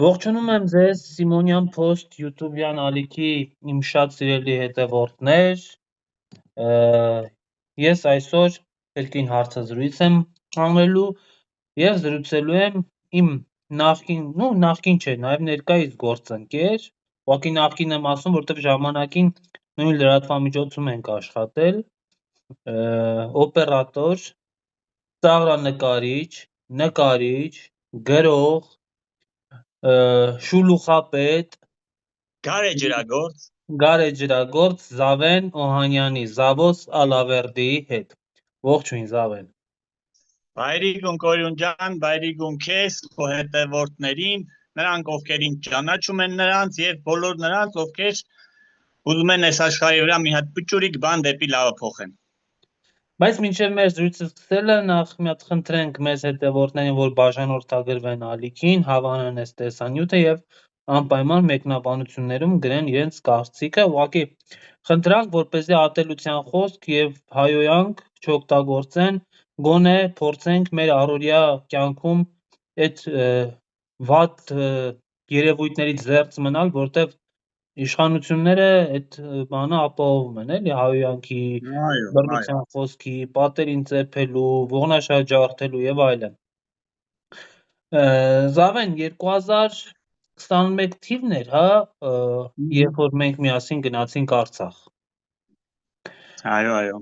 Ողջունում եմ ձեզ Սիմոնյան Post YouTube-յան ալիքի իմ շատ սիրելի հետևորդներ։ Ես այսօր կրկին հարցազրույց եմ անելու եւ զրուցելու եմ իմ նախկին չէ, նաեւ ներկայիս գործընկեր, ուղղակի նախկին եմ ասում, որովհետեւ ժամանակին նույն լրատվամիջոցում ենք աշխատել, օպերատոր, ծաղրանկարիչ, նկարիչ, գրող, շուլուխապետ, գարեջրագործ Զավեն Օհանյանի Զավոս Ալավերդիի հետ։ Ողջույն Զավեն։ Բայրիգուն Կորյուն ջան, բայրիգուն քեզ, քո հետևորդներին, նրանք ովքեր ինձ ճանաչում են նրանց եւ բոլոր նրանց, ովքեր ուզում են այս աշխարհի վրա մի հատ պճուրիկ բան դեպի լավը փոխեն։ Բայց մինչև մեր զրույցը սկսելը նախ մի հատ խնդրենք մեզ հետևորդներին, որ բաժանորդագրվեն ալիքին, հավանեն այս տեսանյութը եւ անպայման մեկնաբանություններում գրեն իրենց կարծիքը, ուղղակի խնդրանք, որպեսզի ատելության խոսք եւ հայոյանք չօգտագործեն, գոնե փորձենք մեր առօրյա կյանքում այդ վատ երևույթներից զերծ մնալ, որտեվ իշխանությունները այդ բանը ապահովում են, էլի հայոյանքի, բռնության խոսքի, պատերին ծեփելու, ողնաշա ջարդելու եւ այլն։ Զավեն 2021 թիվն էր, հա, երբ որ մենք միասին գնացինք Արցախ։ Այո։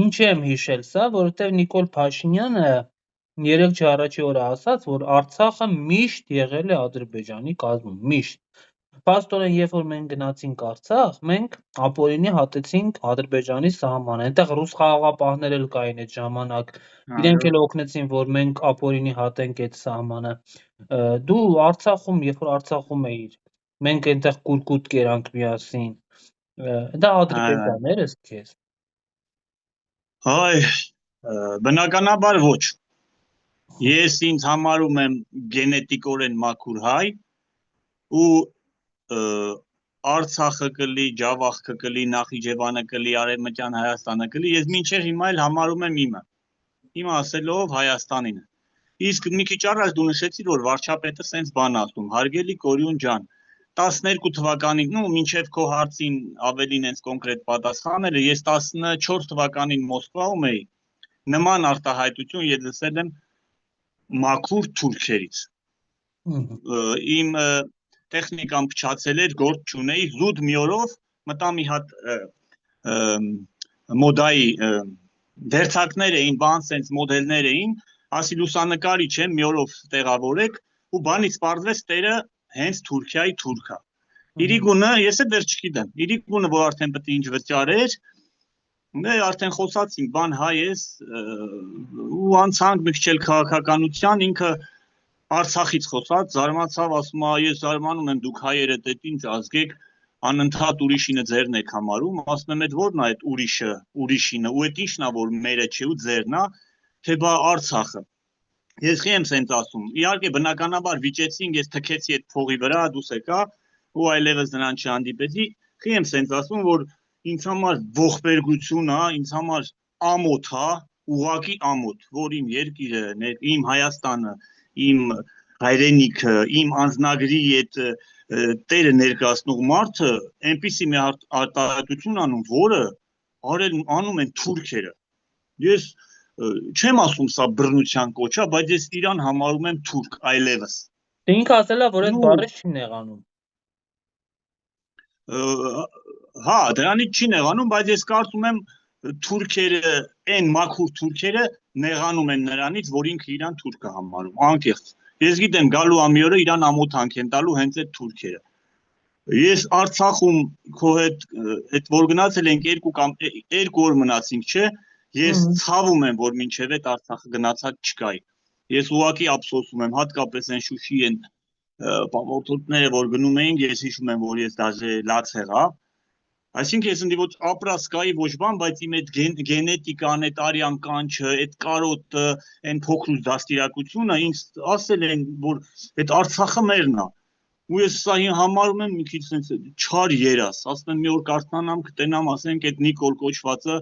Ինչի եմ հիշել սա, որովհետեւ Նիկոլ Փաշինյանը երեք չի առաջի օրը ասաց, որ Արցախը միշտ եղել է Ադրբեջանի կազմում, միշտ։ Փաստորեն, երբ որ մենք գնացինք Արցախ, մենք ապօրինի հատեցինք Ադրբեջանի սահմանը։ Այնտեղ ռուս խաղաղապահներ էլ կային այդ ժամանակ։ Իրենք էլ օգնեցին, որ մենք ապօրինի հատենք այդ սահմանը։ Դու Արցախում, երբ որ Արցախում էիր, մենք այնտեղ կուրկուտ կերանք միասին։ Դա Ադրբեջան էր ըստ քեզ։ Հայ, բնականաբար ոչ։ Ես ինձ համարում եմ գենետիկորեն մաքուր հայ ու Արցախը կլի, Ջավախքը կլի, Նախիջևանը կլի, Արևմտյան Հայաստանը կլի, ես մինչև հիմա էլ համարում եմ իմը։ Իմը ասելով Հայաստանին։ Իսկ մի քիչ առաջ դու նշեցիր, որ վարչապետը սենց բան ասում, հարգելի Կորյուն ջան, 12 թվականին, մինչև քո հարցին ավելին հենց կոնկրետ պատասխանելը, ես 14 թվականին Մոսկվայում էի, նման արտահայտություն ես լսել եմ մաքուր թուրքերից։ Իմ տեխնիկան փչացել էր, գործ չունեի, զուտ մի օրով մտա մի հատ մոդայի դերձակներ էին, բան սենց մոդելներ էին, ասի լուսանկարիչ եմ, մի օրով տեղավորեք ու բանից պարզվեց տերը հենց Թուրքիայի թուրք է։ Իրիկունը, ես էլ դեռ չգիտեմ, Իրիկունը, որ արդեն պետք է ինչ վճարեր, արդեն խոսացինք, բան հայ ես ու անցանք մի քիչ էլ քաղաքականության, ինքը Արցախից խոսած, զարմացավ, ասում է, ես զարմանում եմ, դուք հայերը դե ինչ ազգ եք, անընդհատ ուրիշինը ձերն եք համարում, ասում եմ, այդ ո՞րն է այդ ուրիշը, ուրիշինը, ու այդ ի՞նչն է, որ մերը չէ ու ձերն է, թե բա Արցախը։ Ես խի եմ սենց ասում, իհարկե բնականաբար վիճեցինք, ես թքեցի այդ փողի վրա, դուս եկա, ու այլևս նրան չհանդիպեցի, խի եմ սենց ասում, որ ինձ համար ողբերգություն է, ինձ համար ամոթ է, ուղղակի ամոթ, որ իմ երկիրը, իմ Հայաստանը, իմ հայրենիքը, իմ անձնագրի այդ տերը ներկայացնող մարդը այնպիսի մի արտահայտություն անում, որը անում են թուրքերը։ Ես չեմ ասում սա բռնության կոչ է, բայց ես իրան համարում եմ թուրք այլևս։ Դե ինքը ասել է, որ այդ բառը չի նեղանում։ Հա, դրանից չի նեղանում, բայց ես կարծում եմ թուրքերը, այն մաքուր թուրքերը նեղանում են նրանից, որ ինքը իրան թուրք է համարում, անկեղծ։ Ես գիտեմ, գալու ամի օրը իրան ամոթանք են տալու հենց այդ թուրքերը։ Ես Արցախում քո հետ որ գնացել ենք 2 օր մնացինք, չէ, ես ցավում եմ, որ մինչև այդ Արցախը գնացած չկայի։ Ես ուղղակի ափսոսում եմ, հատկապես այն Շուշի են պամոթորները, որ գնում էինք, ես հիշում եմ, որ ես դաժե լաց եղա։ Այսինքն ես ընդի ոչ ապրասկայի ոչ բան, բայց իմ այդ գենետիկան, այդ արյան կանչը, այդ կարոտը, այն փոքրուց դաստիարակությունը ինձ ասել են, որ այդ Արցախը մերն է։ Ու ես սա համարում եմ մի քիչ sense չար երաս, ասում եմ մի օր կարծանամ, կտենամ, ասենք այդ Նիկոլ կոչվածը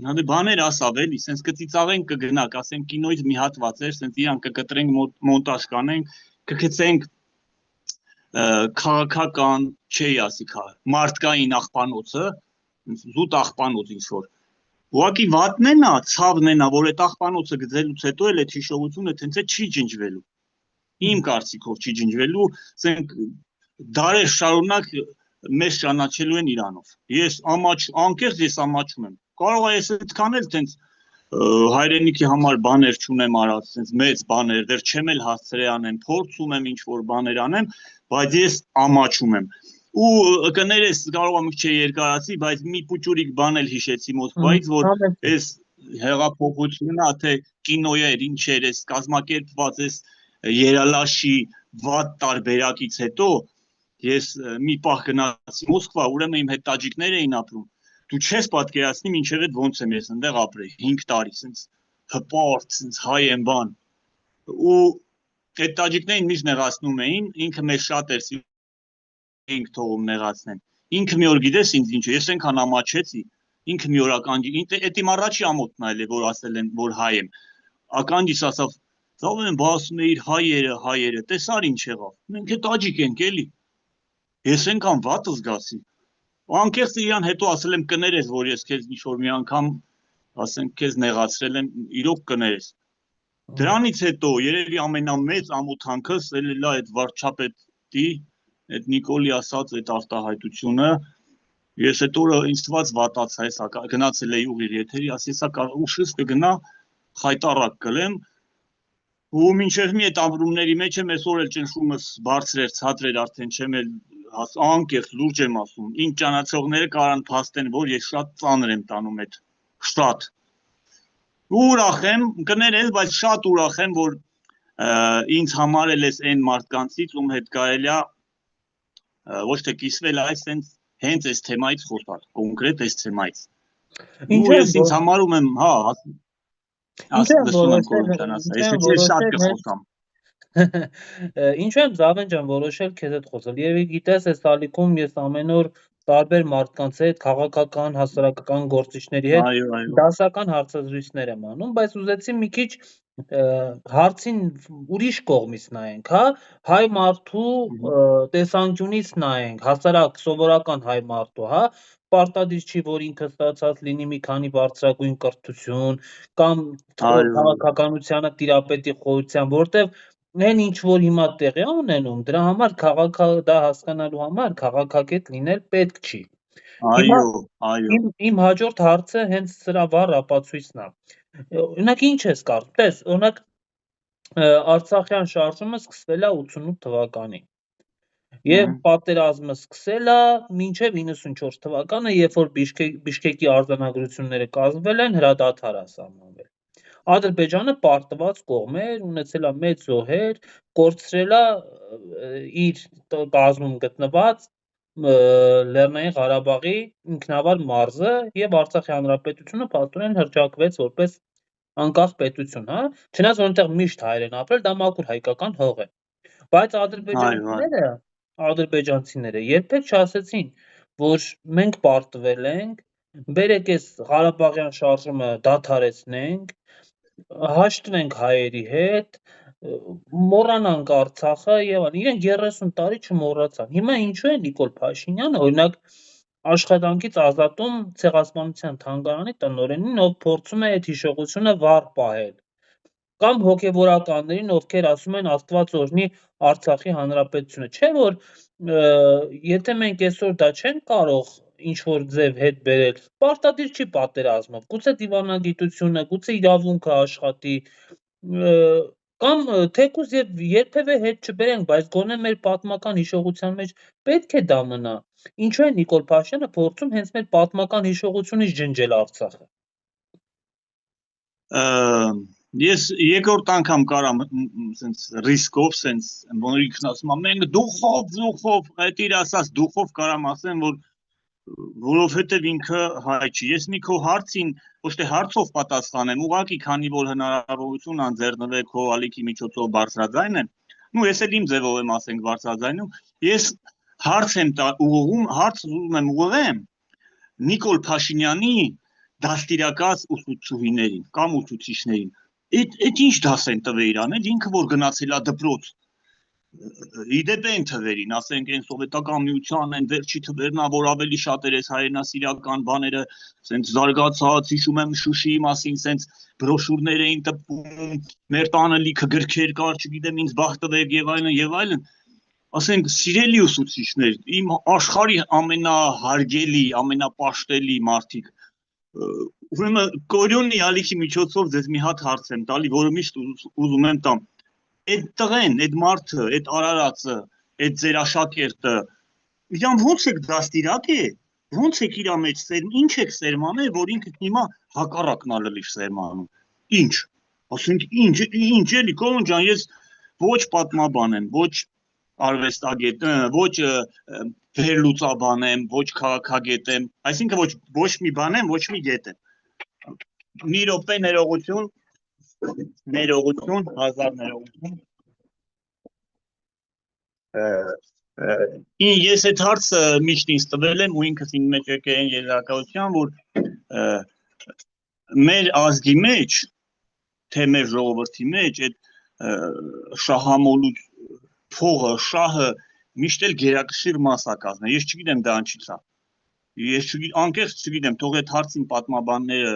հələ բաներ ասավ էլի, sense կծիծաղենք կգնաք, ասենք կինոյից մի հատված էր, sense իրան կկտրենք մոնտաժ կանենք, կգցենք քաղաքական, չի ասի մարդկային աղբանոցը, զուտ աղբանոց ինչ որ։ Ուղղակի վատն է նա, ցավն է նա, որ այդ աղբանոցը գծելուց հետո էլ այդ հիշողությունը տենց է չի ջնջվելու։ Իմ կարծիքով չի ջնջվելու, ասենք դարեր շարունակ մեզ ճանաչելու են իրանով։ Ես անկեղծ ես ամաչում եմ։ Կարող է ես այդքան էլ տենց հայրենիքի համար բաներ չունեմ արած, տենց մեծ բաներ, դեռ չեմ էլ հասցրել անեմ, փորձում եմ ինչ-որ բաներ անեմ, բայց ես ամաչում եմ։ Ու կներես կարող եմ չէ երկարացի, բայց մի փուճուրիկ բան էլ հիշեցի Մոսկվայից, որ այս հեղափոխությունը, թե կինոյեր, ինչեր, այս կազմակերպված այս երալաշի վատ տարբերակից հետո ես մի պահ գնացի Մոսկվա, ուրեմն իմ հետ տաջիկներ էին ապրում։ Դու չես պատկերացնի մինչև այդ ոնց եմ ես այնտեղ ապրել 5 տարի, sense հպարտ, sense հայ եմ բան։ Ու այդ տաջիկներին միշտ նեղացնում էին, ինքը մեզ շատ էր ինք թողում նեղացնեն։ Ինքը մի օր գիտես ինձ ինչ է, ես այնքան ամաչեցի, ինքը մի օր ականջի, այդ իմ առաջի ամոթն այլ է, որ ասել են, որ հայ եմ։ Ականջիս ասավ, «Ծավալ են բասում էիր հայերը, տեսար ինչ եղավ։ Մենք է տաջիկ ենք էլի»։ Ես այնքան վատ զգացի։ Անկեղծ իրան հետո ասել եմ կներես, որ ես քեզ ինչ-որ մի անգամ ասենք քեզ նեղացրել եմ, իրոք կներես։ Դրանից հետո երևի ամենամեծ ամոթանքս էլ լա այդ վարչապետի այդ Նիկոլի ասած այդ արտահայտությունը, ես այդ օրը ինձ թվաց վատացա, հեսա գնացել էի ուղիղ եթերի, ասի հեսա ուշս կգնա խայտարակ կլեմ, ու մինչև մի այդ ամրումների մեջ եմ այսօր էլ ճնշումս բարձր էր, ցածր էր, արդեն չեմ էլ անկեղծ լուրջ եմ ասում, ինձ ճանաչողները կարան փաստեն, որ ես շատ ծանր եմ տանում այդ, շատ։ Ուրախ եմ, կներես, բայց շատ ուրախ եմ, որ ինձ համար էլ էս այն մարդկանցից, ում հետ կարելի է ոչ թե կիսվել, այս հենց այս թեմայից խոսալ, կոնկրետ այս թեմայից։ Ու ես ինձ համարում եմ, հա, լսում եմ Կորոբյան ասա, ես շատ կխոսամ։ Ինչու եմ Զավեն ջան որոշել քեզ հետ խոսել։ Երևի գիտես, այս ալիքում ես ամեն օր տարբեր մարդկանց հետ, քաղաքական, հասարակական գործիչների հետ դասական հարցազրույցներ եմ անում, բայց ուզեցի մի քիչ հարցին ուրիշ կողմից նայենք, հա, հայ մարդու տեսանկյունից նայենք, հասարակ սովորական հայ մարդու, հա, պարտադիր չի, որ ինքը ստացած լինի մի քանի բարձրագույն կրթություն կամ քաղաքականությանը տիրապետի խորության, որտեվ Այն ինչ որ հիմա տեղի ունենում, դրա համար դա հասկանալու համար քաղաքագետ լինել պետք չի։ Այո։ Իմ հաջորդ հարցը հենց սրա վառ ապացույցն է։ Օրինակ ինչ ես կարծում, տես, օրինակ Արցախյան շարժումը սկսվել է 88 թվականին։ Եվ պատերազմը սկսել է մինչև 94 թվականը, երբ որ Բիշկեկի արձանագրությունները կազմվել են, հրադադար է սահմանվել։ Ադրբեջանը պարտված կողմ էր, ունեցել է մեծ զոհեր, կորցրել է իր կազմում գտնված Լեռնային Ղարաբաղի ինքնավար մարզը եւ Արցախի հանրապետությունը փաստորեն հռչակվեց որպես անկախ պետություն, հա, չնայած որ այնտեղ միշտ հայեր են ապրել, դա մաքուր հայկական հող է։ Բայց ադրբեջանցիները երբեք չասեցին, որ մենք պարտվել ենք, բերեք այս Ղարաբաղյան շարժումը դադարեցնենք, հաշտվենք հայերի հետ, մոռանանք Արցախը եւ այլն։ Իրենք 30 տարի չմոռացան։ Հիմա ինչու է Նիկոլ Փաշինյանը, օրինակ, աշխատանքից ազատում ցեղասպանության թանգարանի տնօրենին, ով փորձում է այդ հիշողությունը վառ պահել, կամ հոգեվորականներին, ովքեր ասում են Աստված օրհնի Արցախի հանրապետությունը, չէ՞ որ եթե մենք այսօր դա չենք կարող ինչ-որ ձև հետ բերել, պարտադիր չի պատերազմով, գուցե դիվանագիտությունը, գուցե իրավունքը աշխատի, կամ թեկուզ եւ երբևէ հետ չբերենք, բայց գոնե մեր պատմական հիշողության մեջ պետք է դա մնա։ Ինչու է Նիկոլ Փաշինյանը փորձում հենց մեր պատմական հիշողությունից ջնջել Արցախը։ Ես երկրորդ անգամ կարամ sense ռիսկով sense ոնց ինքն ասում եմ մենք դուխով այդ իր ասած դուխով կարամ ասեմ որ որովհետև ինքը հայ չի։ Ես մի քո հարցին ոչ թե հարցով պատասխանեմ, ուղղակի քանի որ հնարավորություն անձեռնվել քո ալիքի միջոցով բարձրաձայն եմ, նու ես էլ իմ ձևով եմ ասենք բարձրաձայնում, ես հարց եմ ուղղում, հարց ուզում եմ ուղղեմ Նիկոլ Փաշինյանի դաստիարակած ուսուցչուհիներին կամ ուսուցիչներին։ Այդ ինչ դաս են տվել իրան, ինքը որ գնացել է դպրոց։ իդեպ են թվերին, ասենք այն սովետական միության են վերջի թվերն, որ ավելի շատ էր այս հայրենասիրական բաները, սենց զարգացած, հիշում եմ Շուշիի մասին, սենց բրոշուրներ էին տպվում, մեր տանը լիքը գրքեր կար, չգիտեմ ինձ բախ տվեք եւ այլն, ասենք սիրելի ուսուցիչներ, իմ աշխարհի ամենահարգելի, ամենապաշտելի մարդիկ, ուրեմն Կորյունի ալիքի միջոցով ձեզ մի հատ հարց եմ տալի, որը միշտ ուզում եմ տամ։ Այդ տղեն, այդ մարդը, այդ արարածը, այդ ձեր աշակերտը, իրան ոնց եք դաստիարակ է, ոնց եք իր մեջ ինչ եք սերմանել, որ ինքը հիմա հակառակն ալել սերմանում։ Ինչ, ասենք ինչ էլի Կորյուն ջան, ես ոչ պատմաբան եմ, ոչ արվեստագետ, ոչ վերլուծաբան եմ, ոչ քաղաքագետ եմ, այսինքն ոչ մի բան եմ, ոչ մի գետ եմ։ Մի րոպե ներողություն, հազար ներողություն։ Ես այդ հարցը միշտ ինձ տվել եմ ու ինքս ինձ մեջ եկել են երևակայության, որ մեր ազգի մեջ, թե մեր ժողովրդի մեջ, այդ շահամոլուց փողը, շահը միշտ էլ գերակշիռ մաս է կազմել։ Ես չգիտեմ դա ինչից է։ Ես անկեղծ չգիտեմ, թող այդ հարցին պատմաբանները,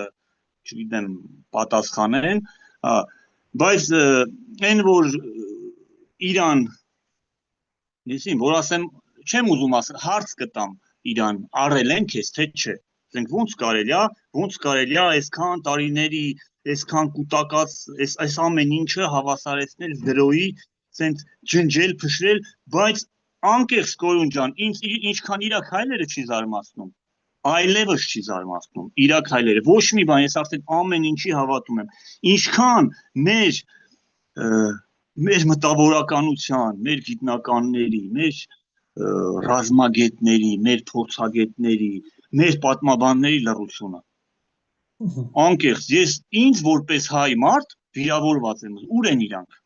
չգիտեմ, պատասխանեն, բայց այն որ Իրան, լսին, որ ասեմ, չեմ ուզում ասել, հարց կտամ Իրան, առել են քեզ, թե չէ։ Ասենք ոնց կարելի է այսքան տարիների, այսքան կուտակած, այս ամեն ինչը հավասարեցնել զրոյի, ասենք ջնջել, փշրել, բայց անկեղծ Կորյուն ջան, ինձ ինչքան իրա քայլերը չի զարմացնում, այլևս չի զարմացնում, իրա քայլերը, ոչ մի բան, ես արդեն ամեն ինչի հավատում եմ, ինչքան մեր մտավորականության, մեր գիտնականների, մեր ռազմագետների, մեր փորձագետների, մեր պատմաբանների լռությունը։ Անկեղծ, ինձ որպես հայ մարդ վիրավորված եմ, ուր են իրանք։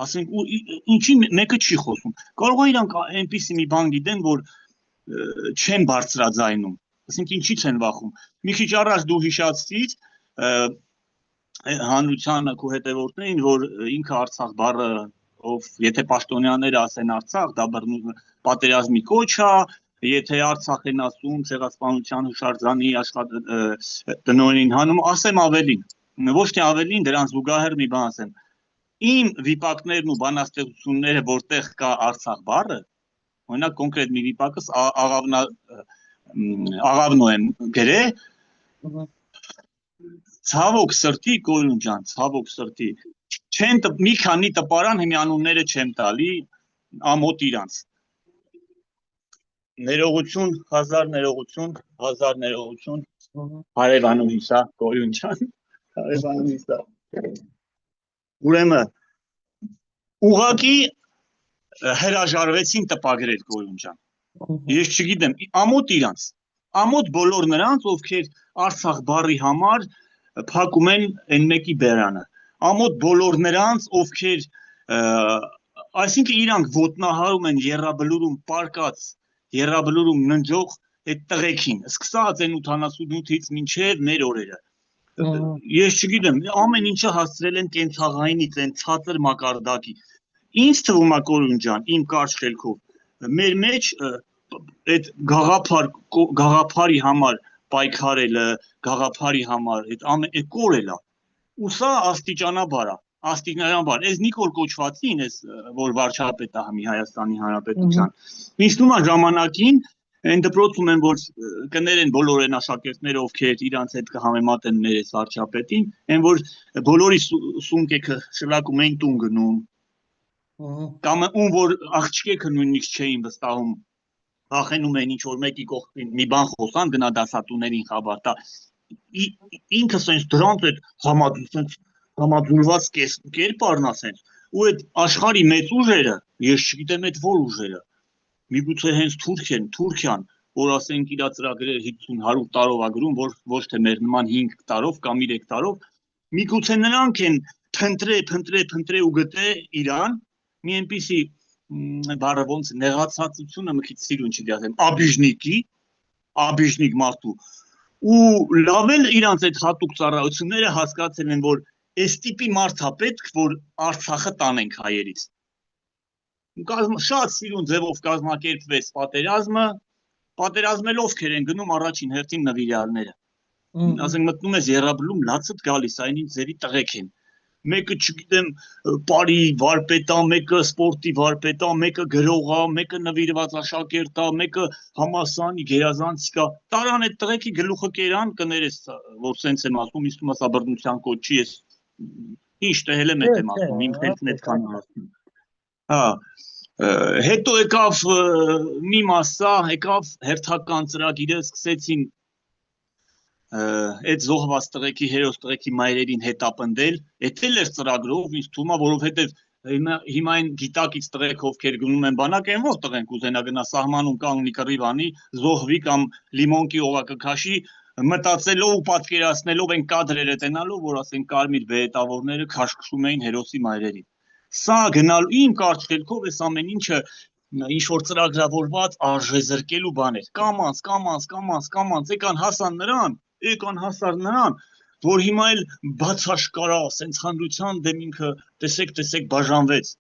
Ասենք ինչի մեկը չի խոսում։ Կարող է իրանք այնպիսի մի բան գիտեն, որ չեն բարձրաձայնում։ Ասենք ինչից են վախում։ Մի քիչ առաջ դու հիշացրիր հանրությանը քո հետևորդներին, որ ինքը Արցախ բառը, ով եթե պաշտոնյաները ասեն Արցախ, դա պատերազմի կոչ է, եթե Արցախ են ասում ցեղասպանության հուշարձանի տնօրենին հանում, ասեմ ավելին, ոչ թե ավելին, դրան զուգահեռ մի բան ասեմ։ Իմ վիպակներն ու բանաստեղծությունները, որտեղ կա Արցախ բառը, օրինակ կոնկրետ մի վիպակս Աղավնո եմ գրել, ցավոք սրտի Կորյուն ջան, ցավոք սրտի, մի քանի տպարան հիմի անունները չեմ տալի, ամոթ իրանց։ Ներողություն, հազար ներողություն, հարևանուհիս է Կորյուն ջան, հարևանուհիս է։ Ուրեմն ուղղակի հրաժարվեցին տպագրել Կորյուն ջան։ Ես չգիտեմ, ամոթ բոլոր նրանց, ովքեր Արցախ բառի համար փակում են այն մեկի բերանը։ Ամոթ բոլոր նրանց, ովքեր այսինքն իրանք ոտնահարում են եռաբլուրում պարկած, եռաբլուրում ննջող այդ տղեկին, սկսած այն 88-ից մինչև մեր օրերը։ Ես չգիտեմ, ամեն ինչը հասցրել են կենցաղայինից, այն ցածր մակարդակի։ Ինձ թվում է Կորյուն ջան, իմ կարճ խելքով, մեր մեջ այդ գաղափարի համար պայքարելը, գաղափարի համար այդ կորելը, ու սա աստիճանաբար է, այս Նիկոլ կոչվածին, որ վարչապետ է հիմի Հայաստանի Հանրապետության, ինձ թվում է ժամանակին այն դպրոցում են, որ կներեն բոլոր այն աշակերտները, ովքեր իրանց հետ կհամեմատեն մեր այս վարչապետին, այն որ բոլորի սունկեքը շլակում էին տուն գնում, կամ ում որ աղջիկեքը նույնիսկ չէին վստահում, վախենում էին ինչ որ մեկի կողքին մի բան խոսան, գնա դասատուներին խաբար տա, ինքը սենց դրանց այդ համաձուլված կերպարն ասենց, ու այդ աշխարհի մեծ ուժերը, ես չգիտեմ այդ որ ուժերը, միգուցե հենց Թուրքիան, որ ասենք իր ծրագրերը 50-100 տարով ա գրում, ոչ թե մեր նման 5 տարով կամ 3 տարով, միգուցե նրանք են փնտրե ու գտե Իրան, մի այնպիսի բառը ոնց նեղացածությունը մի քիչ սիրուն չի դասեմ, աբիժնիկ մարդու, ու լավ էլ իրանց այդ հատուկ ծառայությունները հասկացել են, որ այս տիպի մարդ է պետք, որ Արցախը տանենք հայերից։ շատ սիրուն ձևով կազմակերպվեց պատերազմելով ովքեր են գնում առաջին հերթին նվիրյալները։ Ասենք մտնում ես Եռաբլում լացդ գալիս, այն ինչ ձերի տղեկ են։ Մեկը, չգիտեմ, բարի վարպետ է, մեկը սպորտի վարպետ է, մեկը գրող է, մեկը նվիրված աշակերտ է, մեկը համասանի գերազանցիկ է։ Տարան այդ տղեկի գլուխը կերան, կներես, որ սենց եմ ասում, իսկ մասա բռնության կոչի ես ինչ տհել եմ եմ ասում, իմ հետն այդքան ասում։ Հա, հետո եկավ մի մասա, եկավ հերթական ծրագիրը, սկսեցին այդ զոհված տղեկի, հերոս տղեկի մայրերին հետապնդել, էդ էլ էր ծրագրով, ինձ թվում է, որովհետև հիմա այն գիտակից տղեկ ովքեր գնում են բանակ, այն որ տղեն կուզենա գնա սահմանում կանգնի կռիվ անի, զոհվի կամ լիմոնքի օղակը քաշի, մտածելով ու պատկերացնելով այն կադրերը տենալով, որ ասեն կարմիր բեհետավորները քաշքշում էին հերոսի մայրերին։ Սա գնալու իմ կարճ խելքով էս ամեն ինչը ինչ որ ծրագրավորված արժեզրկելու բան էր։ Կամանց եկան հասար նրան, որ հիմա էլ բացաշկարա, սենց խնդրության դեմ ինքը տեսեք բաժանվեց։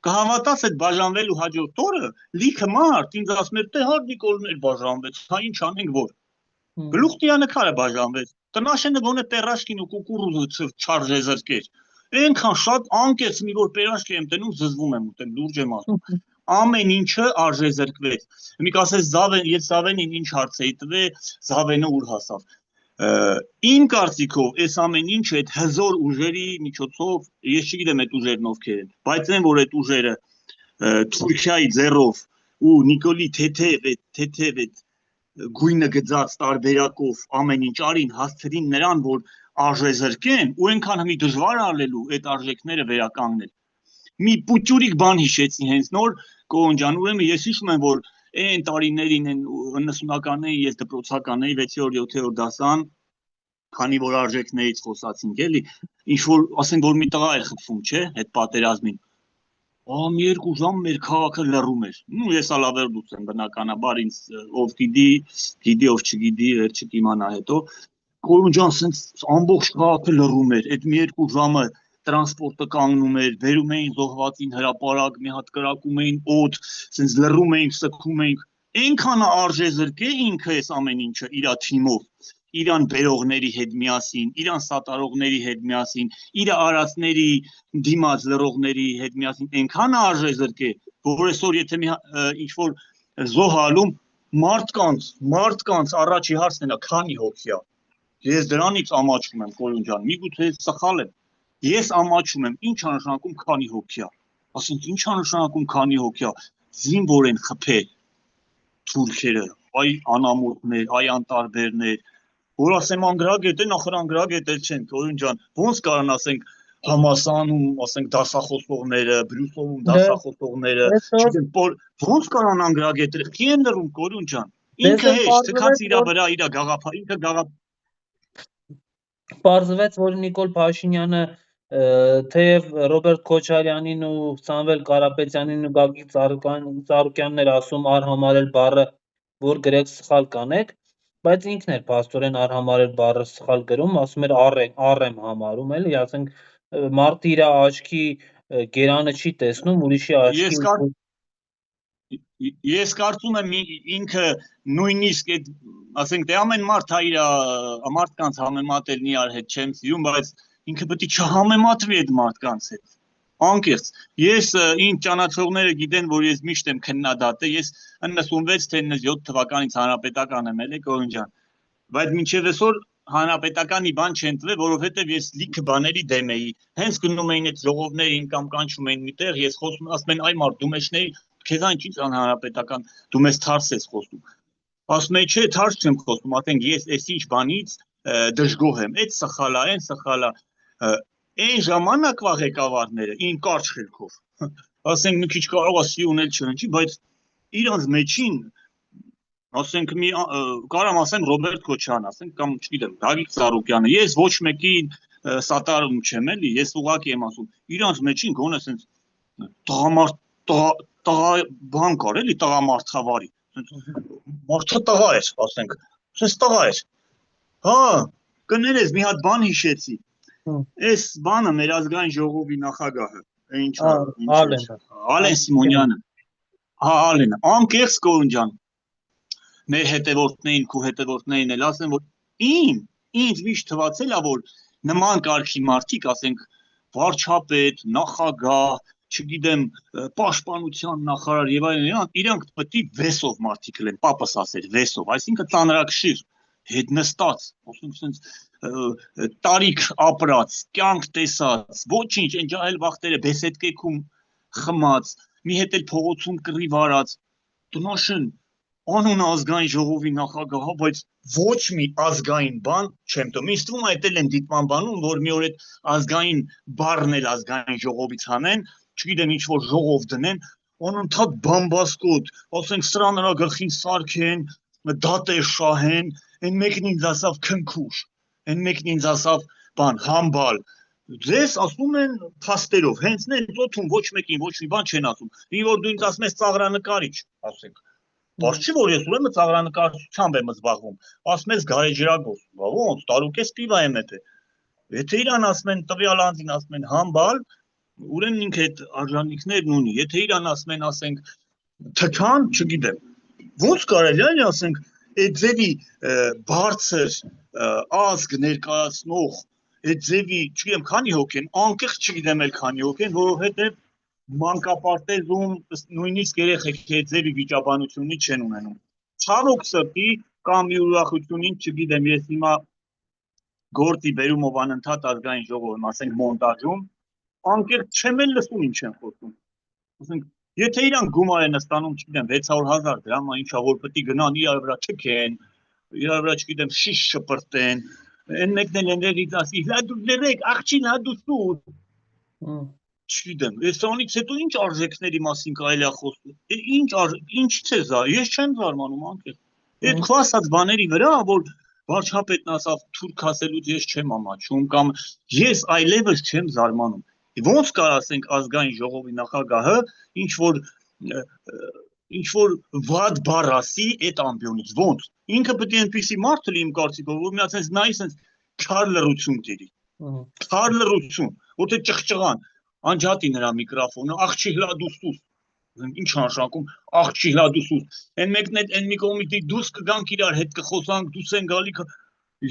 Կհավատաս այդ բաժանվելու հաջորդ օրը լիքը մարդ ինձ ասում էր, թե հա Նիկոլն էլ բաժանվեց, հա ինչ անենք որ։ Գլուխ տիանքարը բաժանվեց։ Տնաշենը գոնե պերաշկին ու կուկուռուզը չարժեզրկեր։ Այնքան շատ անկեղծ մի որ պերաշկի եմ տենում, զզվում եմ ուտեմ, լուրջ եմ ասում։ Ամեն ինչը արժեզրկվեց։ Մի կասես ես Զավենին ինչ հարց էի տվել, Զավենը ուր հասավ։ Իմ կարծիքով այս ամեն ինչը այդ հզոր ուժերի միջոցով, ես չգիտեմ այդ ուժերն ովքեր են, բայց այն որ այդ ուժերը Թուրքիայի ձեռով ու Նիկոլի թեթև այդ գույնը գծած տարբերակով ամեն ինչ արին, հասցրին նրան, որ արժեզրկեն ու այնքան մի դժվար արելու այդ արժեքները վերականգնել։ Մի պուճուրիկ բան հիշեցի հենց նոր Կորոն ջան, ուրեմն ես հիշում եմ, որ այն տարիներին, այն 90-ականներին ես դպրոցական էի 6-րդ 7-րդ դասան, քանի որ արժեքներից խոսացինք, էլի, ինչ որ ասենք որ մի տղա էր խփվում, չէ, այդ պատերազմին։ Մի երկու ժամ մեր քաղաքը լռում էր։ Ես ալավերդուց եմ բնականաբար ինձ ով գիտի, ով չգիտի, վերջը կիմանա հետո։ Կորոն ջան, սենց ամբողջ քաղաքը լռում էր։ Այդ մի երկու ժամը տրանսպորտը կանգնում էր, բերում էին զոհվածին հրապարակ, մի հատ կրակում էին օդ, սենց լռում էինք, սգում էինք։ Այնքան արժեզրկե ինքը այս ամեն ինչը իր թիմով, իրան բերողների հետ միասին, իրան սատարողների հետ միասին, իր արածների դիմաց լռողների հետ միասին, այնքան արժեզրկե, որ այսօր եթե մի ինչ որ զոհալում մարդկանց առաջի հարցն է, քանի հոգի է։ Ես դրանից ամաչում եմ, Կորոն ջան, միգուցե սխալ եմ։ Ես ամաչում եմ, ինչ նշանակում քանի հոգի է։ Ասենք ինչ նշանակում քանի հոգի է։ Զինվոր են խփել թուրքերը, այ անամոթներ, այ անտարբերներ, որ ասեմ անգրագետ են, ախր անգրագետ էլ չեն, Կորոն ջան, ոնց կարան ասենք համասանում, ասենք դասախոսողները, Բրյուսովում դասախոսողները, չգիտեմ, ոնց կարան անգրագետել, քի են լռում, Կորոն ջան։ Ինքը հեշտ, թքած իր վրա, իր գաղափար, ինքը գաղափար։ Պարզվեց, որ Նիկոլ Փաշինյանը թեև Ռոբերտ Քոչարյանին ու Սամվել Կարապետյանին ու Գագիկ Ծառուկյանն էր ասում արհամարել բառը, որ գրեք սխալ կանեք, բայց ինքն էր փաստորեն արհամարել բառը սխալ գրում, ասում էր առ եմ համարում, էլի, ասենք մարդը իր աչքի գերանը չի տեսնում, ուրիշի աչքի Ես կարծում եմ ինքը նույնիսկ այդ, ասենք, դե ամեն մարդ իր մարդկանց համեմատելն իրար հետ չեմ սիրում, բայց ինքը պետք է չհամեմատվի այդ մարդկանց հետ։ Անկեղծ, ես ինձ ճանաչողները գիտեն, որ ես միշտ եմ քննադատը, ես 96 թե 97 թվականից հանրապետական եմ ելել, Կորոն ջան, բայց մինչև այսօր հանրապետականի բան չեն տվել, որովհետև ես լիքը բաների դեմ էի։ Հենց գնում էին այդ ժողովներին կամ կանչում էին միտեղ, ես խոսում ասում են այ մարդ դու մեջների քեզ ինչ հանրապետական դու մեզ թարս ես խոսում։ Ասում եմ, չէ, թարս չեմ խոսում, ասենք ես այս ինչ բանից դժգոհ եմ, այդ սխալ է, այն սխալ է։ Այն ժամանակվա ղեկավարները իմ կարճ խելքով, ասենք մի քիչ կարող է սիունել չհնչի, բայց իրանց մեջին, ասենք կարամ ասեմ Ռոբերտ Քոչարյան, ասենք կամ չգիտեմ, Գագիկ Ծառուկյանը, ես ոչ մեկին սատարում չեմ էլի, ես ուղղակի եմ ասում, իրանց մեջին գոնե ասենց տղա բան կար էլի, տղամարդավարի, մարդը տղա էր, ասենք, ասենց տղա էր, հա, կներես մի հատ բան հիշեցի, այս բանը մեր ազգային ժողովի նախագահը, Ինչա, Ալենը։ Ալեն Սիմոնյանը։ Հա, Ալենը, անկեղծ Գորուն ջան։ Մեր հետևորդներին, քո հետևորդներին էլ ասեմ, որ ինձ միշտ թվացել է, որ նման կարգի մարդիկ, ասենք, վարչապետ, նախագահ, չգիտեմ, պաշտպանության նախարար եւ այլն, իրանք պետք է վեսով մարդիկ լինեն, պապս ասեր, վեսով, այսինքն ծանրակշիռ, հետ նստած, ասենք, ասենց տարիք ապրած, կյանք տեսած, ոչինչ, այն ջահել վախտերը բեսեդկեքում խմած, մի հետ էլ փողոցում կռիվ արած, տնաշեն անուն ազգային ժողովի նախագահ, բայց ոչ մի ազգային բան չեմ տում։ Ինձ թվում է այդ էլ են դիտմամբանում, որ մի օր այդ ազգային բառն էլ ազգային ժողովից հանեն, չգիտեմ ինչ որ ժողով դնեն, անընդհատ բամբասկոտ, ասենք սրա նրա գլխին սարքեն, դատեր շահեն, այն մեկն ինձ ասավ քնքուշ, այն մեկն ինձ ասավ բան համբալ։ Ձեզ ասում են փաստերով, հենց նենց օթում ոչ մեկին ոչ մի բան չեն ասում։ Մի որ դու ինձ ասում ես ծաղրանկարիչ, ասենք Բայց չի որ ես ուրեմն ծաղրանկարչությամբ եմ զբաղվում, ասում ես գարեջրագործ, ոնց տարուկես պիվա եմ էթե։ Եթե իրան ասում են տվյալ անձին ասում են համբալ, ուրեմն ինքը այդ արժանինքներն ունի։ Եթե իրան ասում են, ասենք, թքան, չգիտեմ, ոնց կարելի է ասենք, այդ ձևի բարձր ազգ ներկայացնող, այդ ձևի, չգիտեմ, քանի հոգ են, անկեղծ չգիտեմ էլ քանի հոգ են, որովհետև մանկապարտեզում նույնիսկ երեխեք այդ ձևի վիճաբանությունից չեն ունենում։ Ցավոք սրտի կամ մի ուրախությունին, չգիտեմ, ես հիմա գործի բերումով անընդհատ ազգային ժողովում, ասենք մոնտաժում, անկեղծ չեմ էլ լսում ինչ են խոսում։ Ասենք, եթե իրանք գումար են ստանում, չգիտեմ, 600,000 դրամ, ինչա որ պետք է գնան իրար վրա չքեն, իրար վրա չգիտեմ, շիշ շպրտեն, այն մեկն էլ էներից ասի, հա դու լրեք, աղջին հա դու սուտ։ Չգիտեմ, սրանից հետո ինչ արժեքների մասին կարելի է խոսել։ Ինչից է զա, ես չեմ զարմանում անկեղծ։ Այդ քո ասած բաների վրա, որ վարչապետն ասավ թուրք ասելուց ես չեմ ամաչում կամ ես այլևս չեմ զարմանում։ Ոնց կար ասենք ազգային ժողովի նախագահը ինչ որ վատ բառ ասի այդ ամբիոնից, ոնց։ Ինքը պետք է այնպիսի մարդ լինի իմ կարծիքով, որ մի ասես նայ sense քար լռություն տիրի։ Քար լռություն, որտե ճղճղան անջատի նրա միկրոֆոնը, աղջի հլադուստուս, ինչ անշակում, աղջի հլադուստուս, այն մեկն այդ այն մի կողմից դուրս կգանք իրար հետ կխոսանք, դուս են գալի,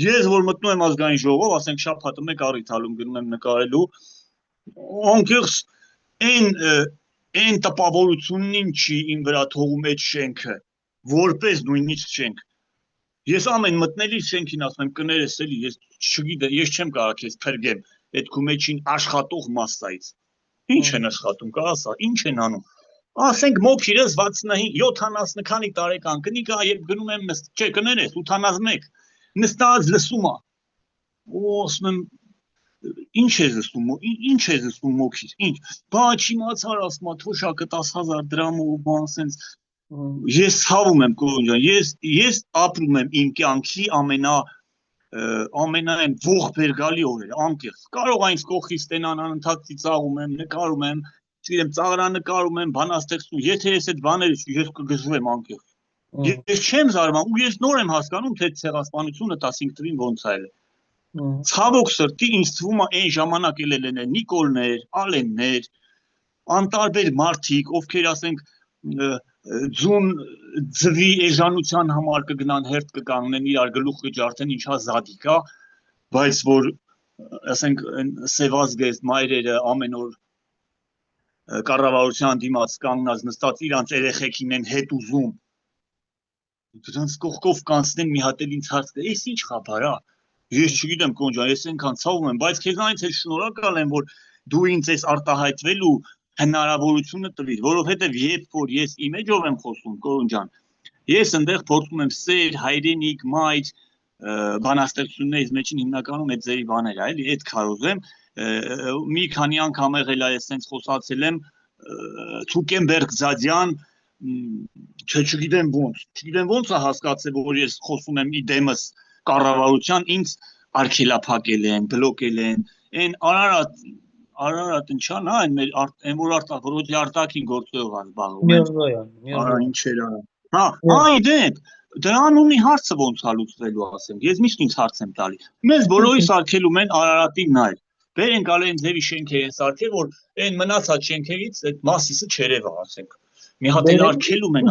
ես որ մտնում եմ ազգային ժողով, ասենք շաբաթը մեկ առիթալում գնում եմ նկարելու, անկեղծ այն տպավորությունն չի իմ վրա թողում այդ շենքը, որպես նույնիսկ շենք, ես ամեն մտնելի շենքին ասում եմ կներես էլի, ես չգիտեմ, ես չեմ կարող քեզ փրկեմ այդ քո մեջին աշխատող մասսայից։ Ինչ են աշխատում, կա ասա, ինչ են անում։ Ասենք մոքիրս 65-70 քանի տարեկան կնիկա, երբ գնում եմ չէ, կներես 81, նստած լսում է։ Ասում եմ, ինչ ես լսում մոքիր, ինչ։ Բա չիմացար ասում է, թոշակը 10,000 դրամով բան sense։ Ես ցավում եմ Գորուն ջան, ես ապրում եմ իմ կյանքի ամենայն ողբերգալի օրերը, անկեղծ։ Կարող այնց կողքից տենան անընդհատ ծիծաղում եմ, նկարում եմ, չգիտեմ, ծաղրանկարում եմ, բանաստեղծում, եթե ես այդ բաներից ես կգժվեմ անկեղծ։ Ես չեմ զարմանում, ու ես նոր եմ հասկանում, թե ցեղասպանությունը 15 թվին ոնց է եղել։ Ցավոք սրտի ինձ թվում է այն ժամանակ ելել են Նիկոլներ, Ալեններ, անտարբեր մարդիկ, ովքեր ասենք ձուն ձվի էժանության համար կգնան հերթ կկանգնեն իրար գլուխ կջարդեն ինչա զադիկա, բայց որ ասենք սևազգեստ մայրերը ամեն օր կառավարության դիմաց կանգնած նստած իրանց երեխեքին են հետ ուզում դրանց կողքով կանցնեն մի հատ էլ ինձ հարց տա, էս ինչ խաբար է, ես չգիտեմ Գորուն ջան, ես այնքան ցավում եմ, բայց քեզանից էլ շնորհակալ եմ, որ դու ինձ ես արտահայտվելու հնարավորությունը տվիր, որովհետև երբ որ ես իմեջով եմ խոսում, Գորուն ջան, ես այնտեղ փորձում եմ սեր, հայրենիք, մայր, բանաստեղծություններից մեջին հիմնականում այդ ձերի բաներ է, էլի, այդ քարոզեմ, մի քանի անգամ եղել է ես sense խոսացել եմ Ցուկենբերգ Զադյան, չգիտեմ ոնց է հասկացել, որ ես խոսում եմ իդեմս կառավարության, ինձ արգելափակել են, բլոկել են, այն Արարատ ինչան, այն որ արտահայտվի արտաքին գործերով զբաղվում են։ Ինչ էր արա։ Հա, այդ դրան ունի հարցը ոնց է լուծվելու ասեմ։ Ես միշտ ինձ հարց եմ տալի։ Մեզ բոլորիս արգելում են Արարատին նայել։ Բեր են գալու են ձևի շենքեր են սարքել, որ այն մնացած շենքերից այդ մասիսը չերևա, ասենք։ Մի հատ էլ արգելում են,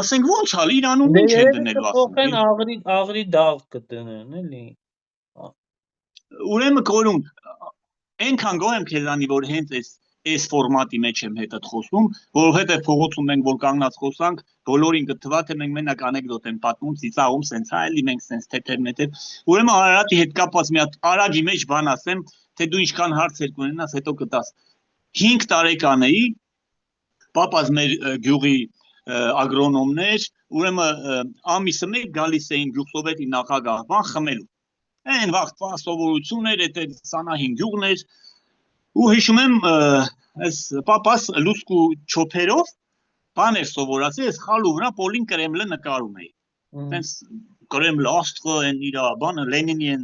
ասենք ոնց ալ իրանուն ինչ են դնելու, ասենք։ Աղրի դաղ կդնեն, էլի։ Ուրեմն կորուն այնքան գոհ եմ քեզանի, որ հենց այս ֆորմատի մեջ եմ հետդ խոսում, որովհետև փողոցում մենք որ կանգնած խոսանք, բոլորին կթվա թե մենք մենակ անեկդոտ են պատմում, ծիծաղում, սենց հա էլի մենք սենց թեթև։ Ուրեմն Արարատի հետ կապված մի հատ արագի մեջ բան ասեմ, թե դու ինչքան հարցեր կունենաս, հետո կտաս։ 5 տարեկան էի, պապաս մեր գյուղի ագրոնոմներ, ուրեմն ամիսը մեկ գալիս էին գյուղսովետի նախագահ բան խմելու։ Այն վաղտվա սովորություն էր, այդ Սանահին գյուղն էր, ու հիշում եմ, այս պապաս լուսկու չոփերով բան էր սովորացել, այս խալու վրա Պոլին Կրեմլը նկարում էի։ Տենց Կրեմլը աստղը են իր բանը Լենինի են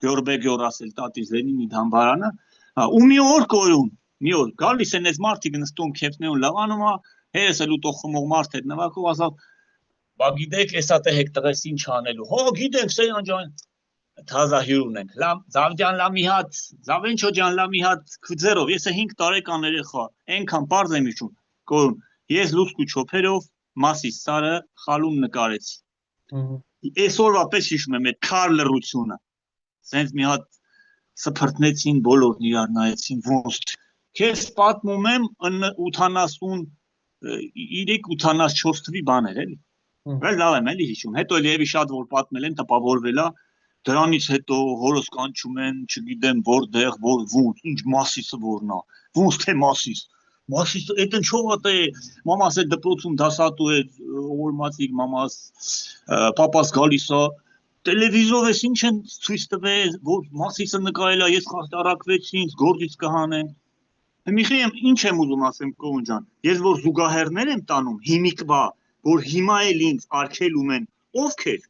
Գյորբեգյոր ասել տատիս Լենինի դամբարանը, ու մի օր կորուն, մի օր գալիս են այս մարդիկ նստում քեֆնեուն լավանում, հերս էլ ուտող խմող մարդ էր նվագով, ասավ, բա գիտեք, էսա թե հեկ տղես ինչ անելու, հո գիտենք Սեյան ջան, թազա հյուր ունենք, Զավջան լա մի հատ, Զավենչո ջան լա մի հատ քվձերով, ես 5 տարեկան երեխա, այնքան պարզ եմ հիշում, կորուն, ես լուսկու չոփերով Մասիս սարը խալում նկարեցի։ Այսօրվա պես հիշում եմ այդ քար լռությունը, սենց մի հատ սփռտնեցին բոլորն իրար նայեցին, ոնց քեզ պատմում եմ 83-84 թվի բաներ էլի։ Բայց լավ եմ էլի հիշում, հետո էլ եւի շատ որ պատմել են տպավորվել է, դրանից հետո հորս կանչում են, չգիտեմ որտեղ, ոնց, ինչ Մասիսը որն է, ոնց թե Մասիսը, այդ ինչով է, մամաս է դպրոցում դասատու է, օրմացիկ մամաս, պապաս գալիս է, տելևիզորով ես ինչ են ցույց տվել, որ Մասիսը նկարել է, ես խախտարակվեցի, ինձ գործից կհանեն։ Միխայեմ, ինչ եմ ուզում ասեմ Կողոն ջան, ես որ զուգահեռներ եմ տանում, հիմիկվա, որ հիմա էլ ինձ արգելում են, ովքեր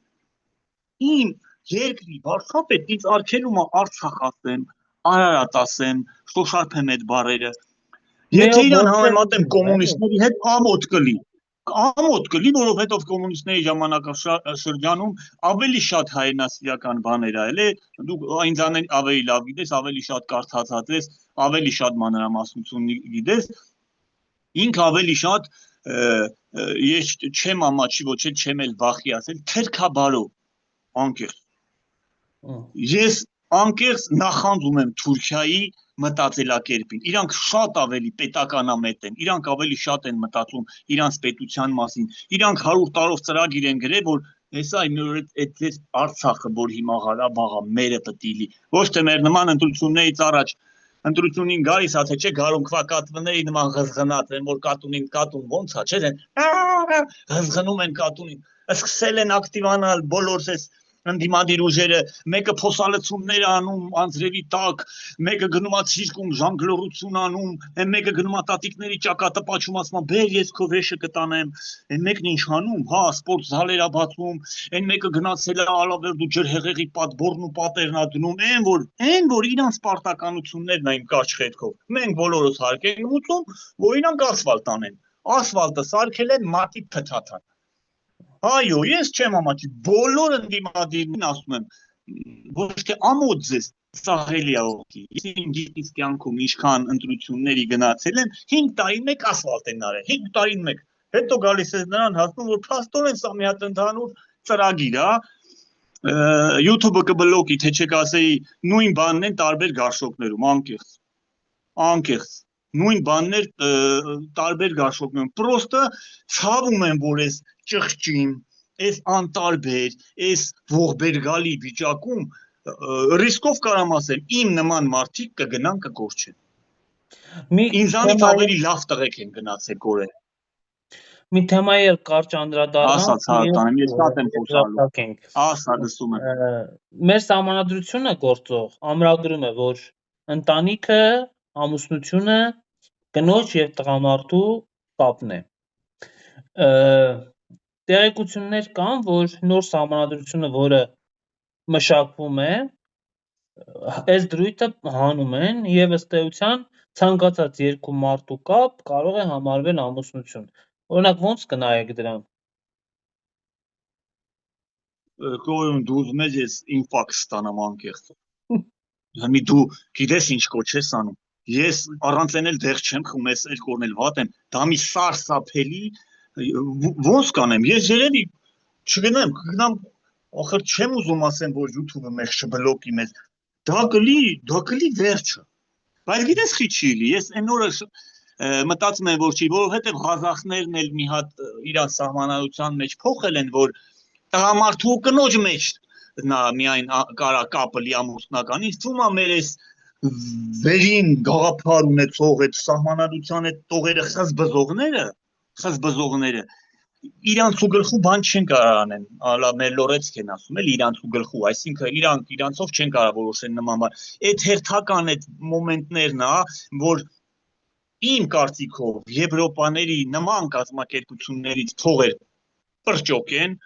իմ երկրի վարչապետ ինձ արգելում է Արցախ ասեմ, Արարատ ասեմ, շոշափեմ այդ բառերը։ Եթե իրան համեմատեմ կոմունիստների հետ, ամոթ կլի, որովհետև կոմունիստների ժամանակաշրջանում ավելի շատ հայրենասիրական բաներ ա ել է, դուք ինձանից ավելի լավ գիտես, ավելի շատ կարդացած ես, ավելի շատ մանրամասնություն գիտես, ինքը ավելի շատ ես չեմ ամաչի, ոչ էլ չեմ էլ վախի ասել, թերքաբարով անկեղծ։ Ես անկեղծ նախանձում եմ Թուրքիայի մտածելակերպին, իրանք շատ ավելի պետականամետ են, իրանք ավելի շատ են մտածում իրանց պետության մասին, իրանք 100 տարով ծրագիր են գրել, որ հեսա այդ Արցախը, որ հիմա Ղարաբաղը մերը պետք է լինի, ոչ թե մեր նման ընտրություններից առաջ ընտրությունին գալիս է, թե չէ գարունքվա կատվների նման ղզղնած են, որ կատուն ոնց է, չէ՞, ղզղնում են կատունին, սկսել են ակտիվանալ բոլոր ընդդիմադիր ուժերը, մեկը փոսալցումներ անում անձրևի տակ, մեկը գնում է ցիրկում ժանգլորություն անում, այն մեկը գնում է տատիկների ճակատապաչում ասում, բեր ես քո վեշը կտանեմ, այն մեկն ինչ անում, հա, սպորտ զալեր է բացում, այն մեկը գնացել է Ալավերդու ջրհեղեղի պատբորն ու պատերն է դնում, այն որ իրանց պարտականություններն այն կարճ հետքով։ Մենք բոլորս հարկ ենք մուծում, որ իրանք ասֆալտ անեն։ Ասֆալտը սարքել են մատի փթաթան։ Այո, ես չեմ ամաչի, բոլոր ընդդիմադիրներին ասում եմ, ոչ թե ամոթ ձեզ սաղելի է ողքի, ես իմ գիտից կյանքում ինչքան ընտրությունների գնացել եմ, 5 տարին մեկ ասֆալտ են արել, 5 տարին մեկ, հետո գալիս ես նրան հասնում, որ փաստորեն սա մի հատ ընդհանուր ծրագիր է, YouTube-ը կբլոկի, թե չեք ասեի, նույն բանն են տարբեր գարշոկներում, անկեղծ, նույն բաններ տարբեր գարշոկներում, պրոստը ցավում եմ, որ ես ճղճին, այս անտարբեր, այս ողբերգալի վիճակում ռիսկով կարամ ասեմ, իմ նման մարդիկ կգնան կկորչեն։ Ինձանից ավելի լավ տղեկ են գնացել կորել։ Մի թեմայի էլ կարճ անդրադառնանք։ Ասաց հատանեմ, ես շատ եմ խոսալու։ Ասա լսում եմ։ Մեր սահմանադրությունը գործող ամրագրում է, որ ընտանիքը, ամուսնությունը կնոջ եւ տղամարդու կապն է։ Տեղեկություններ կան, որ նոր սահմանադրությունը, որը մշակվում է, այս դրույթը հանում են եւ ըստ էության ցանկացած երկու մարդու կապ կարող է համարվել ամուսնություն։ Օրինակ ո՞նց կնայեք դրան։ Կորուն դու ուզում ես ինֆաքս ստանամ անկեղծ։ Հիմի դու գիտես ինչ կոչ ես անում։ Ես առանց էնել դեղ չեմ խմում, ես երկորն էլ վատ եմ։ Դա մի սարսափելի ոնց կանեմ։ Ես երևի չգնամ, կգնամ, ախր չեմ ուզում ասեմ, որ YouTube-ը մեզ չբլոկի մեզ։ Դա կլի վերջը։ Բայց գիտես խի չի լի, ես այն օրը մտածում եմ, որ չի, որովհետև ղազախներն էլ մի հատ իրան սահմանադրության մեջ փոխել են, որ տղամարդու կնոջ մեջ նա միայն կարա կապլի ամուսնական, ինձ թվում է մեր այս վերին գաղափար ունեցող այդ սահմանադրության այդ տողերը խզբզողները իրանցու գլխու բան չեն կարող անեն, ալա մեր լորեցք են ասում էլ իրանցու գլխու, այսինքն իրանցով չեն կարող որոշեն նման բան։ Այդ հերթական այդ մոմենտներն է, որ իմ կարծիքով Եվրոպաների նման կազմակերպություններից թողեր պրճոկեն,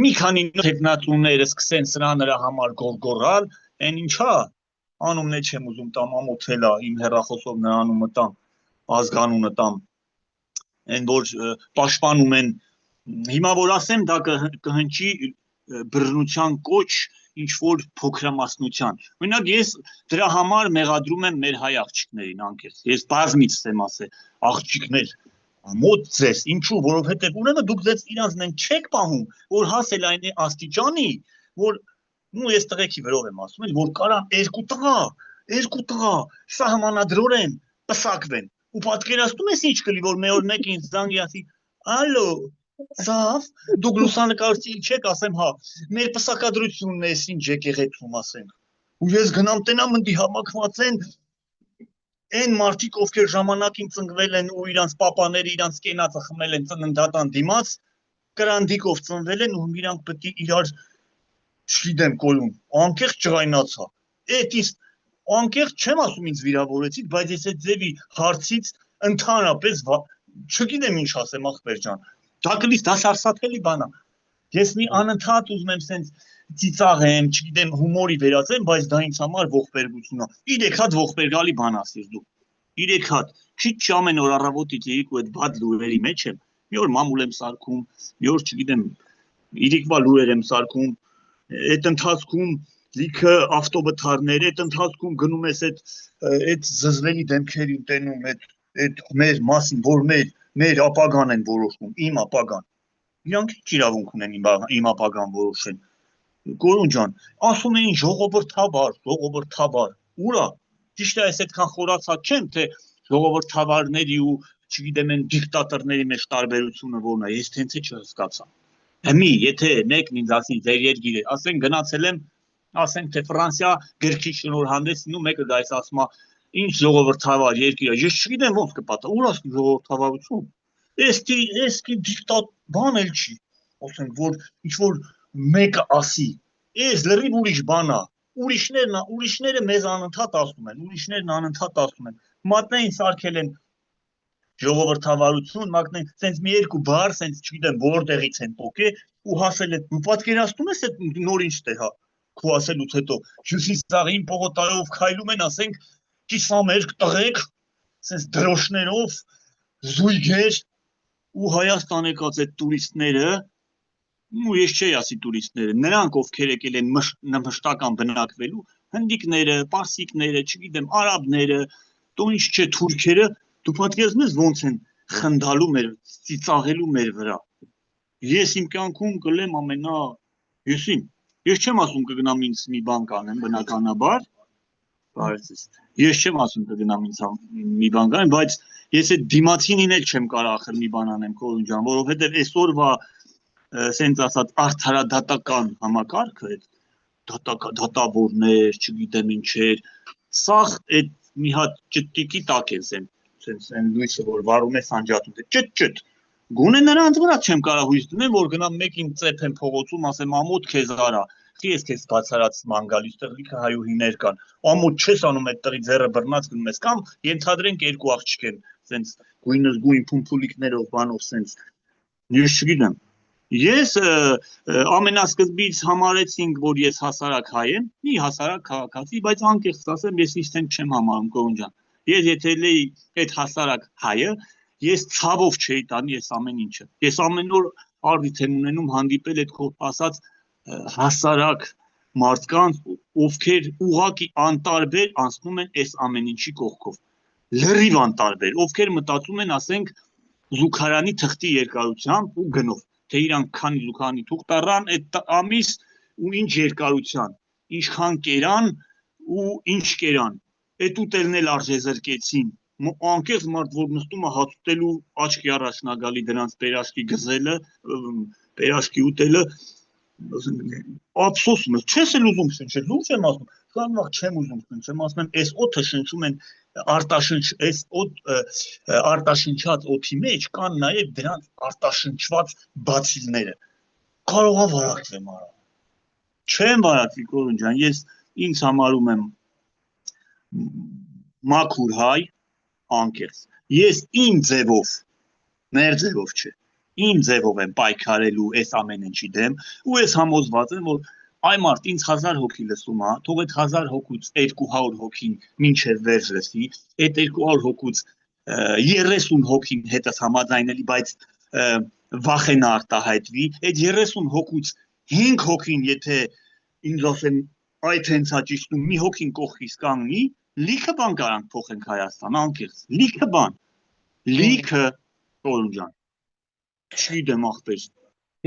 մի քանի տեխնատուները սկսեն սրա նրա համար գորգորալ, այն ինչա անունն չեմ ուզում տամ, ամոթելա իմ հեռախոսով նրա անունը տամ, ազգանունը տամ, այն որ պաշտպանում են, հիմա որ ասեմ, դա կհնչի բռնության կոչ ինչ որ փոքրամասնության։ Օրինակ ես դրա համար մեղադրում եմ մեր հայ աղջիկներին անկեղծ։ Ես բազմից եմ ասել, աղջիկներ մոտ ձեզ, ինչու, որովհետև ուրեմն դուք ձեզ իրանց նեն չեք պահում, որ հասել այն աստիճանի, որ ես տղեկի վրով եմ ասում, որ կարան երկու տղա սահմանադրորեն պսակվեն։ Ու պատկերացնում ես ինչ կլի, որ մեր մեկ ինձ զանգի ասի, ալո, ծավ, դուք լուսանկարչի չեք, ասեմ, հա, մեր պսակադրությունն է, ինչ եկեղեցում ասենք։ Ու ես գնամ տենամ ընդի համակված են այն մարդիկ, ովքեր ժամանակին ծնվել են ու իրանց պապաները իրանց կենացը խմել են ծննդատան դիմաց, կրանդիկով ծնվել են ու իրանք պետք է իրար չգիտեմ կոլում, անկեղծ ջղայնացա։ Էդ իսկ անկեղծ չեմ ասում ինձ վիրավորեցիք, բայց ես այդ ձևի հարցից ընդհանրապես չգիտեմ ինչ ասեմ ախպեր ջան։ Դա կլիս դա սարսափելի բան է։ Ես մի անընդհատ ուզում եմ սենց ծիծաղեմ, չգիտեմ հումորի վերածեմ, բայց դա ինձ համար ողբերգություն է։ 3 հատ ողբերգալի բան ասիր դու։ 3 հատ։ Չի ամեն օր առավոտից երեկո այդ բադ լուրերի մեջ եմ։ Մի օր մամուլ եմ սարքում, մի օր չգիտեմ իրիկվա լուրեր եմ սարքում։ Այդ ընթացքում լիքը ավտոբթարներ, այդ ընթացքում գնում ես այդ զզվելի դեմքերի ուտենում, այդ մեր մասին, որ մեր ապագան են որոշում, իմ ապագան։ Իրանք ինչ իրավունք ունեն իմ ապագան որոշեն։ Գորուն ջան, ասում էին ժողովրդավար, ուրա։ Ճիշտ է, ես այդքան խորացած չեմ, թե ժողովրդավարների ու չգիտեմ են դիկտատորների մեջ տարբերությունը որն է, ես տենց է չհասկացա։ Հիմի, եթե մեկն ինձ ասի ձեր երկիրը, ասենք գնացել եմ, ասենք թե Ֆրանսիա գրքի շնորհանդեսին ու մեկը դա ասում է, ինչ ժողովրդավար երկիր է, ես չգիտեմ ոնց կպատա, ուր ասի ժողովրդավարություն։ Էսքի դիկտատ բան էլ չի, ասենք որ ինչ որ մեկը ասի, էս լրիվ ուրիշ բան է, ուրիշները մեզ անընդհատ ասում են, մատնային սարքել են ժողովրդավարություն, մագնեն, սենց մի երկու բար, սենց չգիտեմ որտեղից են պոկե ու հասել են, ու պատկերացնում ես այդ նոր ինչ տե հա, քո ասելուց հետո, հյուսիսցաղին պողոտայով քայլում են, ասենք, կիսամերկ տղեկ, սենց դրոշներով, զույգեր, ու Հայաստան եկած այդ տուրիստները, ու ես չէի ասի տուրիստները, նրանք ովքեր եկել են մշտական բնակվելու, հնդիկները, պարսիկները, չգիտեմ, արաբները, տո ինչ չէ, թուրքերը, դու պատկերացնում ես ոնց են խնդալու մեր, ծիծաղելու մեր վրա։ Ես իմ կյանքում կլեմ ես չեմ ասում կգնամ ինձ մի բան կանեմ բնականաբար, ես չեմ ասում կգնամ ինձ մի բան կանեմ, բայց ես այդ դիմացինին էլ չեմ կարող ախր մի բան անեմ Կորուն ջան, որովհետև այսօրվա սենց ասած արդարադատական համակարգը, դատավորներ, չգիտեմ ինչեր, սաղ այդ մի հատ ճտտիկի տակ են սենց լույսը, որ վարում է սանջատում, ճտ, գոնե նրանց վրա չեմ կարող հույս դնեմ, որ գնամ մեկին ծեփեմ փողոցում, ասեմ ամոթ քեզ արա, ես քեզ բացարած մանգալիս տեղ լիքը հայուհիներ կան, ամոթ չես անում այդ տղի ձեռը բռնած գնում ես, կամ ենթադրենք երկու աղջիկ են, սենց գույնզգույն փումփուլիկներով բանով սենց, ես չգիտեմ, ես ամենասկզբից համարեցինք, որ ես հասարակ հայ եմ, մի հասարակ քաղաքացի, բայց անկեղծ ասեմ, ես ինձ չեմ համարում Կորուն ջան, ես եթե լեի այդ հասարակ հայը, ես ցավով չէի տանի ես ամեն ինչը, ես ամեն օր արդյոք եմ ունենում հանդիպել այդ քո ասած հասարակ մարդկանց, ովքեր ուղղակի անտարբեր անցնում են այս ամեն ինչի կողքով, լրիվ անտարբեր, ովքեր մտածում են, ասենք, զուգարանի թղթի երկարությամբ ու գնով, թե իրանք քանի զուգարանի թուղթ առան այդ ամիս ու ինչ երկարության, ինչքան կերան ու ինչ կերան, այդ ուտելն էլ արժեզրկեցին, անկեղծ մարդ, որ նստում է հաց ուտելու աչքի առաջն ա գալի դրանց պերաշկի գզելը, պերաշկի ուտելը, ափսոսում ես, չես էլ ուզում շնչել, լուրջ եմ ասում, շատ վաղ չեմ ուզում շնչեմ, ասում եմ, այս օդը շնչում են արտաշնչած օդի մեջ կան նաև դրանց արտաշնչված բացիլները, կարող է վարակվեմ արա, չեմ վարակվի Կորոն ջան, ես ինձ համարում եմ մաքուր հայ, անկեղծ, ես իմ ձևով, մեր ձևով չէ, իմ ձևով եմ պայքարելու այս ամեն ինչի դեմ ու ես համոզված եմ, որ այ մարդ ինձ 1000 հոգի լսում է, թող այդ 1000 հոգուց 200 հոգին մինչև վերջ լսի, այդ 200 հոգուց 30 հոգին հետս համաձայնելի, բայց վախենա արտահայտվի, այդ 30 հոգուց 5 հոգին, եթե ինձ ասեն այդ հենց հա ճիշտ ու մի հոգին կողքից կանգնի, լիքը բան կարանք փոխենք Հայաստան, անկեղծ, լիքը բան, լիքը Կորոն ջան, չգիտեմ ախպեր։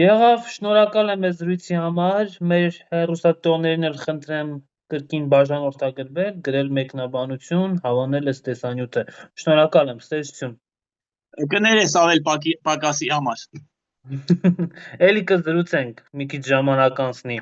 Եղավ, շնորհակալ եմ այս զրույցի համար, մեր հեռուստատիտողներին էլ խնդրեմ կրկին բաժանորդագրվել, գրել մեկնաբանություն, հավանել այս տեսանյութը, շնորհակալ եմ, ստեսություն։ Կներես ավել պակասի համար։ Էլի կզրուցենք մի քիչ ժամանակ անցնի։